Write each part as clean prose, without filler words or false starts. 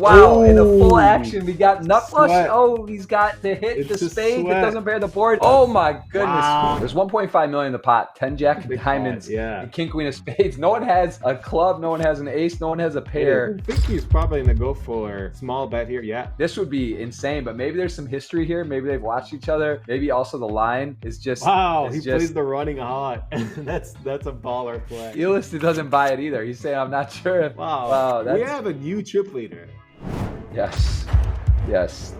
Wow, in a full Ooh, action, we got nut flush. sweat. Oh, he's got the hit, It's the a spade that sweat. doesn't bear the board. Oh my goodness. Wow. There's 1.5 million in the pot, 10 jack of Big diamonds, pot, yeah. and king queen of spades. No one has a club, no one has an ace, no one has a pair. I think he's probably gonna go for small bet here. Yeah. This would be insane, but maybe there's some history here. Maybe they've watched each other. Maybe also the line is just Wow, he plays the running hot. that's a baller play. Elisted doesn't buy it either. He's saying, I'm not sure if Wow, that's... we have a new chip leader. Yes,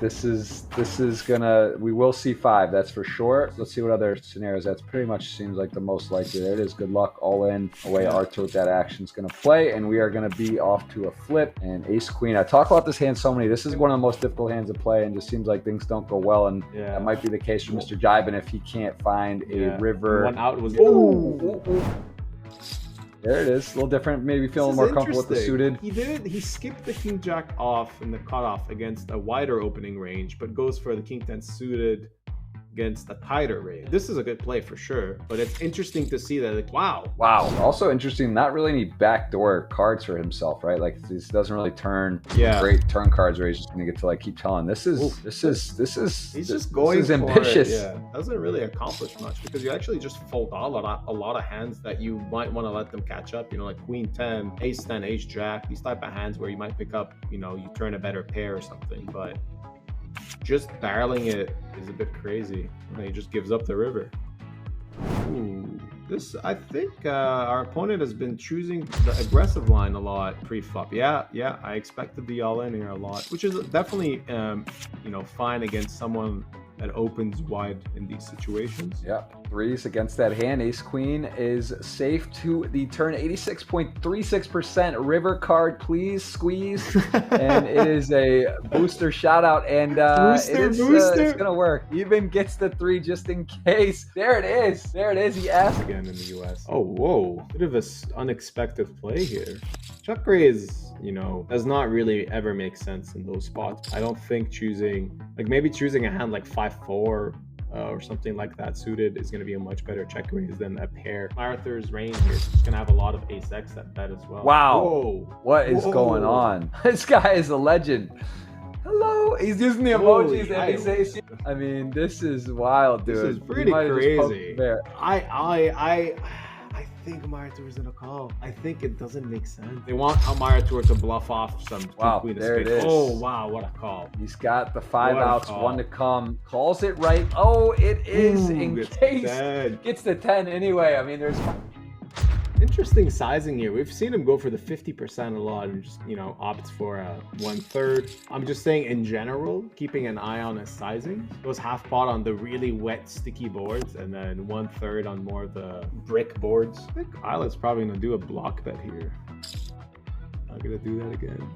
this is gonna, we will see 5, that's for sure. Let's see what other scenarios. That's pretty much seems like the most likely. There it is. Good luck. All in. Away Arthur with that action is gonna play, and we are gonna be off to a flip and ace queen. I talk about this hand so many. This is one of the most difficult hands to play, and just seems like things don't go well, and that might be the case for Mr. Jibin if he can't find a river. One out was There it is. A little different. Maybe feeling more comfortable with the suited. He skipped the king jack off in the cutoff against a wider opening range, but goes for the king 10 suited against a tighter range. This is a good play for sure, but it's interesting to see that, like, wow. Also interesting, not really any backdoor cards for himself, right? Like, this doesn't really turn great turn cards where he's just gonna get to like keep telling. This is ambitious. Yeah, doesn't really accomplish much because you actually just fold a lot of hands that you might want to let them catch up. You know, like queen 10, ace 10, ace jack, these type of hands where you might pick up, you know, you turn a better pair or something, but just barreling it is a bit crazy. And he just gives up the river. Ooh, this, I think our opponent has been choosing the aggressive line a lot pre-flop. Yeah, I expected the all-in here a lot, which is definitely, you know, fine against someone that opens wide in these situations. Yep. 3s against that hand. Ace queen is safe to the turn. 86.36%. River card, please squeeze. And it is a booster shout out, and it's gonna work. Even gets the 3 just in case. There it is. He asked again in the US. Oh, whoa, bit of a unexpected play here. Check raise, you know, does not really ever make sense in those spots. I don't think choosing, like maybe choosing a hand like 5-4 or something like that suited is going to be a much better check raise than a pair. Arthur's range here is just going to have a lot of ace X at bet as well. Wow. Whoa. What is going on? This guy is a legend. Hello. He's using the emojis and he's saying, I mean, this is wild, dude. This is pretty crazy. I think Marator gonna call. I think it doesn't make sense. They want Marator to bluff off some queen of spades. It is. Oh wow, what a call. He's got the 5 outs, 1 to come. Calls it right. Oh, it is. In case gets the 10 anyway. I mean, there's interesting sizing here. We've seen him go for the 50% a lot and just, you know, opts for a 1/3. I'm just saying in general, keeping an eye on his sizing. Goes half pot on the really wet, sticky boards, and then 1/3 on more of the brick boards. I think Islet's probably gonna do a block bet here. Not gonna do that again.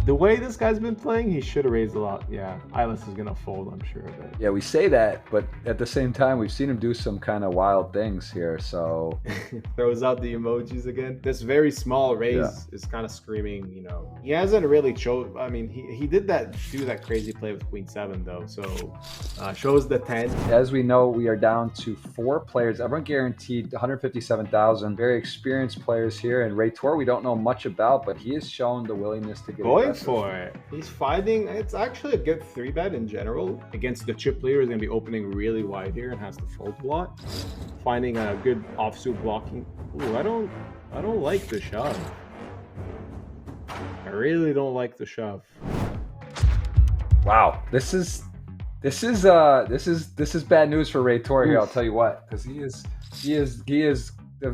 The way this guy's been playing, he should have raised a lot. Yeah, Islet is gonna fold, I'm sure of it. Yeah, we say that, but at the same time, we've seen him do some kind of wild things here, so... Throws out the emojis again. This very small raise is kind of screaming, you know. He hasn't really showed... I mean, he did do that crazy play with queen 7, though, so... shows the 10. As we know, we are down to 4 players. Everyone guaranteed 157,000. Very experienced players here, and Raytor we don't know much about, but he has shown the willingness to get going for it. He's finding, it's actually a good 3-bet in general. Against the chip leader, is going to be opening really wide here and has to fold a lot. Finding a good offsuit blocking. Ooh, I don't like the shove. I really don't like the shove. Wow, this is bad news for Raytor here. I'll tell you what, because he is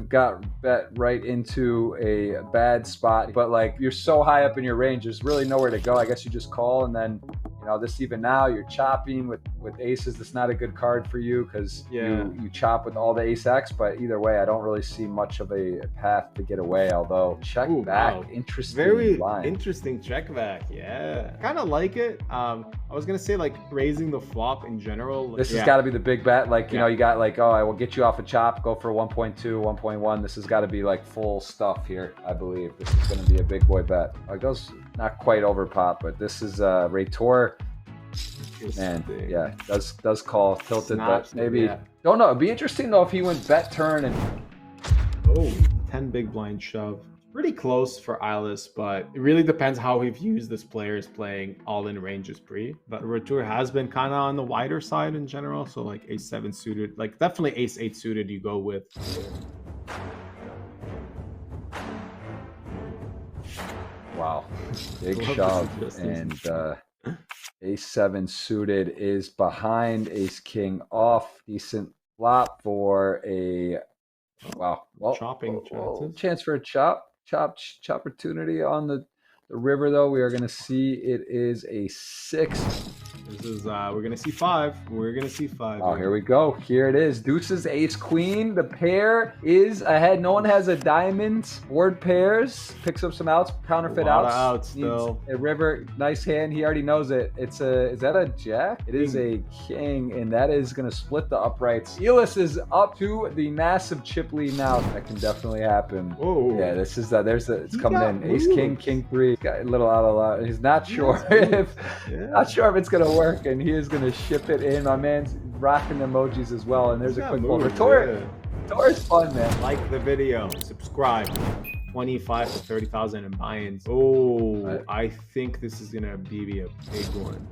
got bet right into a bad spot, but like you're so high up in your range, there's really nowhere to go. I guess you just call, and then, you know, this even now you're chopping with aces. That's not a good card for you because you chop with all the ace X, but either way, I don't really see much of a path to get away. Although check back, wow. Interesting, very line. Interesting check back. Yeah, kind of like it. I was gonna say like raising the flop in general. This has got to be the big bet. Like, you know, you got like, oh, I will get you off a chop, go for 1.2, 1.1. This has got to be like full stuff here. I believe this is going to be a big boy bet. It goes not quite over pot, but this is Raytor. Man, yeah, does call tilted, but maybe don't know. It'd be interesting though if he went bet turn and 10 big blind shove. Pretty close for Eyeless, but it really depends how he views this player is playing all-in ranges pre. But Retour has been kind of on the wider side in general, so like ace-7 suited, like definitely ace-8 suited you go with. Wow, big shove, and ace-7 suited is behind, ace-king off, decent flop for a, wow, well, chopping chance for a chop opportunity on the river, though. We are going to see it is a 6. This is we're gonna see 5. We're gonna see 5. Oh, here we go. Here it is. Deuces, ace, queen. The pair is ahead. No one has a diamond. Board pairs. Picks up some outs. Counterfeit outs. Still. A river. Nice hand. He already knows it. It's a. Is that a jack? It is a king, and that is gonna split the uprights. Elis is up to the massive chip lead now. That can definitely happen. Oh. Yeah, this is it's coming in. Ace, king, king 3. Got a little out of line. He's not sure if it's gonna work, and he is going to ship it in. My man's rocking emojis as well, and there's a quick one. Retour is fun, man. Like the video, subscribe. 25 to 30,000 in buy-ins. Oh, I think this is gonna be a big one.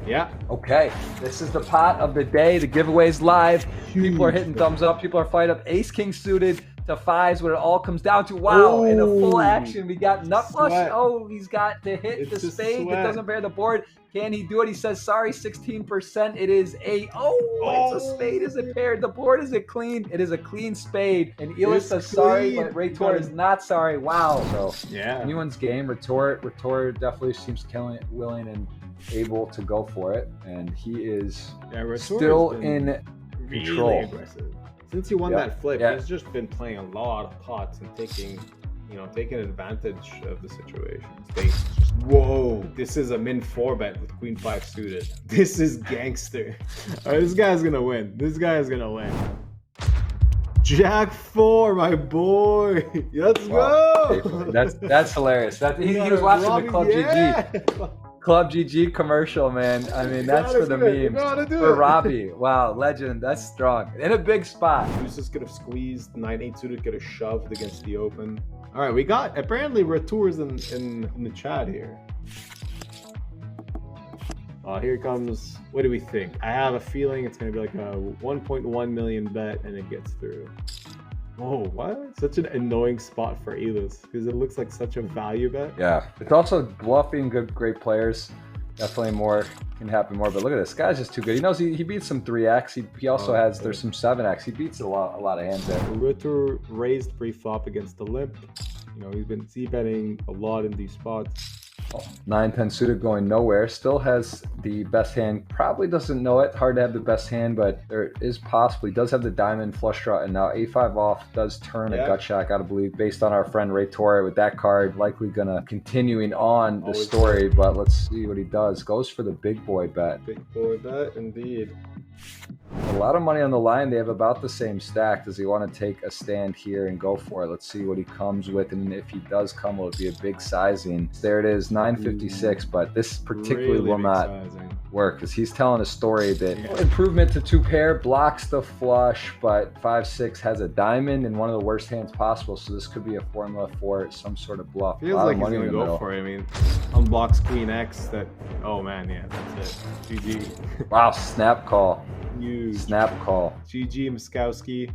Yeah. Okay, this is the pot of the day. The giveaway's live. People are hitting thumbs up. People are fired up. Ace king suited to 5s, what it all comes down to. Wow, in a full action, we got nut flush. Oh, he's got to hit the spade. It doesn't bear the board. Can he do it? He says, sorry, 16%. It is a, it's a spade. Is it paired? The board is it clean? It is a clean spade. And Elis says sorry, but Retour is not sorry. Wow. So yeah, anyone's game. Retour definitely seems willing and able to go for it. And he is still in control. Really aggressive. Since he won that flip, he's just been playing a lot of pots and taking advantage of the situation. Whoa, this is a min 4 bet with queen 5 suited. This is gangster. All right, this guy's gonna win. Jack 4, my boy. Let's go. That's hilarious. He was watching the Club GG. Club GG commercial, man. I mean, that's for the memes. For Robbie. Wow, legend. That's strong. In a big spot. Deuces could have squeezed. 9-8 suited could have shoved against the open. All right, we got apparently Retours in the chat here. Here comes. What do we think? I have a feeling it's gonna be like a 1.1 million bet, and it gets through. Oh, what? Such an annoying spot for Elis because it looks like such a value bet. Yeah, it's also bluffing great players. Definitely more can happen more. But look at this guy's just too good. He knows he beats some 3x. He also has there's some 7x. He beats a lot of hands there. Retour raised pre-flop against the limp. He's been c-betting a lot in these spots. 9-10 suited going nowhere. Still has the best hand. Probably doesn't know it. Hard to have the best hand, but there is possibly. Does have the diamond flush draw, and now a5 off does turn a gut shot. Gotta believe based on our friend Retour with that card. Likely gonna continuing on the story, but let's see what he does. Goes for the big boy bet. Big boy bet, indeed. A lot of money on the line. They have about the same stack. Does he want to take a stand here and go for it? Let's see what he comes with, and if he does come, will it be a big sizing? There it is, 956, but this particularly will not work because he's telling a story that improvement to 2 pair blocks the flush, but 5-6 has a diamond in one of the worst hands possible, so this could be a formula for some sort of bluff. Feels like he's gonna go for it. I mean, unblocks queen X. Oh man, yeah, that's it. GG. Wow, snap call. Huge. Snap call. GG Muskowski.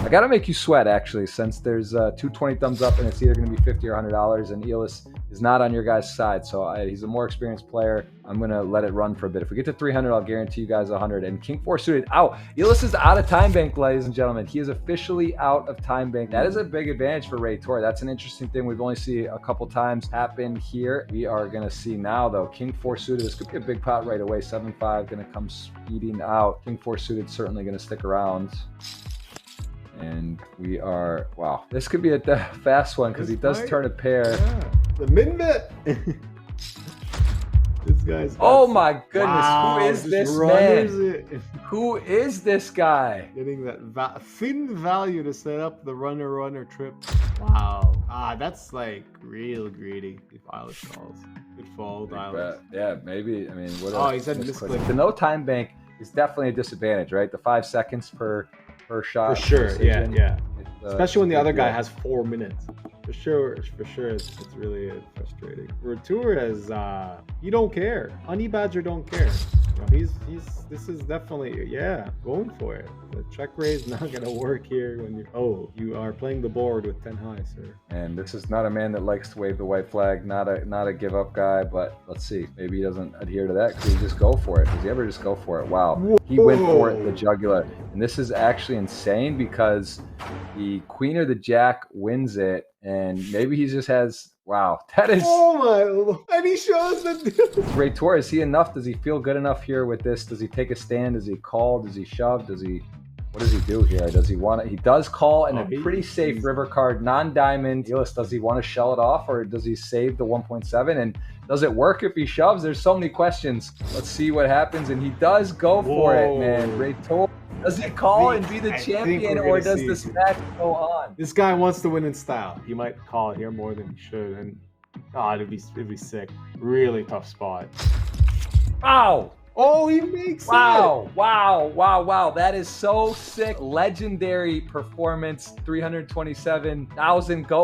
I gotta make you sweat actually, since there's 220 thumbs up and it's either gonna be $50 or $100, and Elis is not on your guys' side, so he's a more experienced player. I'm gonna let it run for a bit. If we get to 300, I'll guarantee you guys 100. And King 4 suited out. Elis is out of time bank, ladies and gentlemen. He is officially out of time bank. That is a big advantage for Retour. That's an interesting thing we've only seen a couple times happen here. We are gonna see now though. King 4 suited. This could be a big pot right away. 7-5 gonna come speeding out. King 4 suited certainly gonna stick around. And we are, wow, this could be a fast one because he does turn a pair. Yeah. The min bet. This guy's. Oh my goodness! Wow, who is this man? Who is this guy? Getting that thin value to set up the runner trip. Wow. That's like real greedy. If Eyeless calls, good fold, Eyeless. Yeah, maybe. I mean, what? He said misclick. The no time bank is definitely a disadvantage, right? The 5 seconds per shot. For sure. Yeah. Especially when the other guy has 4 minutes. For sure, it's really frustrating. Retour is he don't care. Honey Badger don't care. You know, this is definitely going for it. The check raise not gonna work here when you are playing the board with 10 high, sir. And this is not a man that likes to wave the white flag, not a give up guy, but let's see. Maybe he doesn't adhere to that. Could he just go for it? Does he ever just go for it? Wow. He went for it, the jugular. And this is actually insane because the queen or the jack wins it, and maybe he just has, wow, that is... Oh my, and he shows the... Great tour. Is he enough? Does he feel good enough here with this? Does he take a stand? Does he call? Does he shove? Does he... What does he do here? Does he want to... He does call and a pretty safe river card, non-diamond. Does he want to shell it off, or does he save the 1.7? And does it work if he shoves? There's so many questions. Let's see what happens. And he does go for it, man. Great tour. Does he call and be the champion, or does this match go on? This guy wants to win in style. He might call it here more than he should, and it'd be sick. Really tough spot. Wow. Oh, he makes it. Wow. That is so sick. Legendary performance. 327,000 go.